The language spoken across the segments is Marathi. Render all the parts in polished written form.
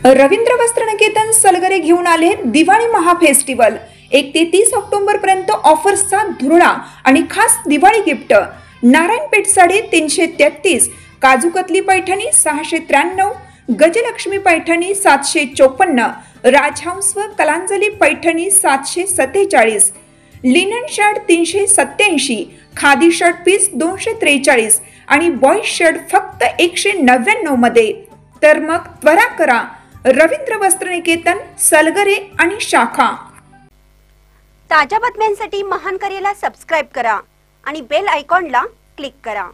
रवींद्र वस्त्रनिकेतन सलगरे घेऊन आले दिवाळी महाफेस्टिवल। 1 ते 30 ऑक्टोबर पर्यंत ऑफर्सचा धुरळा आणि खास दिवाळी गिफ्ट। नारायणपेठ साडी 333, काजूकतली पैठणी 693, गजलक्ष्मी पैठणी 754, राजहंस व Kalanjali Paithani 747, linen shirt 387, khadi shirt piece 243 आणि बॉय शर्ट फक्त 199 मध्ये। तर मग त्वरा करा, रवींद्र वस्त्रनिकेतन सलगरे आणि शाखा। ताज्या बातम्यांसाठी महान करेला सबस्क्राइब करा आणि बेल आयकॉनला क्लिक करा।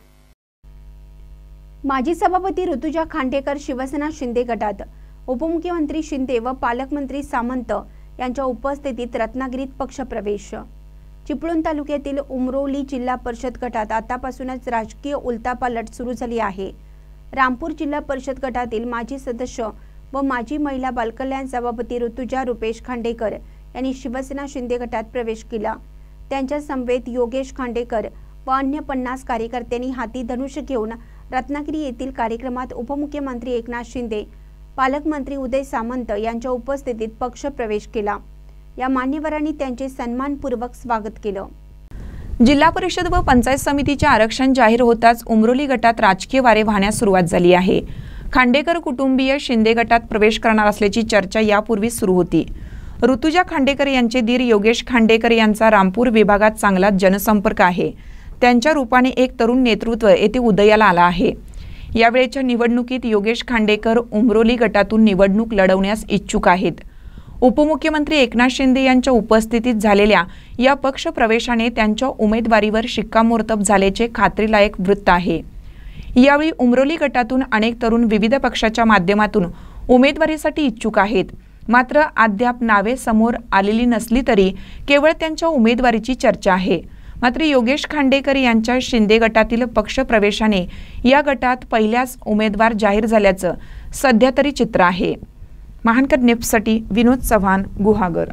माजी सभापती ऋतुजा खांडेकर शिवसेना शिंदे गटात, उपमुख्यमंत्री शिंदे व पालकमंत्री सामंत यांच्या उपस्थितीत रत्नागिरीत पक्षप्रवेश। चिपळूण तालुक्यातील उमरोली जिल्हा परिषद गटात आतापासूनच राजकीय उलटापालट सुरू झाली आहे। रामपूर जिल्हा परिषद गटातील माजी सदस्य व माजी महिला बालकल्याण सभापती ऋतुजा रुपेश खांडेकर यांनी शिवसेना शिंदे गटात प्रवेश केला। त्यांच्या समवेत योगेश खांडेकर व अन्य 50 कार्यकर्त्यांनी हाती धनुष्य घेऊन रत्नागिरी येथील कार्यक्रमात उपमुख्यमंत्री एकनाथ शिंदे, पालकमंत्री उदय सामंत यांच्या उपस्थितीत पक्ष प्रवेश केला। या मान्यवरांनी त्यांचे सन्मानपूर्वक स्वागत केलं। जिल्हा परिषद व पंचायत समितीचे आरक्षण जाहीर होताच उमरोली गटात राजकीय वारे वाहण्यास सुरुवात झाली आहे। खांडेकर कुटुंबीय शिंदे गटात प्रवेश करणार असल्याची चर्चा यापूर्वी सुरू होती। ऋतुजा खांडेकर यांचे दीर योगेश खांडेकर यांचा रामपूर विभागात चांगला जनसंपर्क आहे। त्यांच्या रूपाने एक तरुण नेतृत्व येथे उदयाला आला आहे। यावेळेच्या निवडणुकीत योगेश खांडेकर उमरोली गटातून निवडणूक लढवण्यास इच्छुक आहेत। उपमुख्यमंत्री एकनाथ शिंदे यांच्या उपस्थितीत झालेल्या या पक्ष प्रवेशाने त्यांच्या उमेदवारीवर शिक्कामोर्तब झाल्याचे खात्रीलायक वृत्त आहे। यावेळी उमरोली गटातून अनेक तरुण विविध पक्षाच्या माध्यमातून उमेदवारीसाठी इच्छुक आहेत। मात्र अद्याप नावे समोर आलेली नसली तरी केवळ त्यांच्या उमेदवारीची चर्चा आहे। मात्र योगेश खांडेकर यांच्या शिंदे गटातील पक्ष प्रवेशाने या गटात पहिल्याच उमेदवार जाहीर झाल्याचं सध्या तरी चित्र आहे। महानकर न्यूजसाठी विनोद चव्हाण, गुहागर।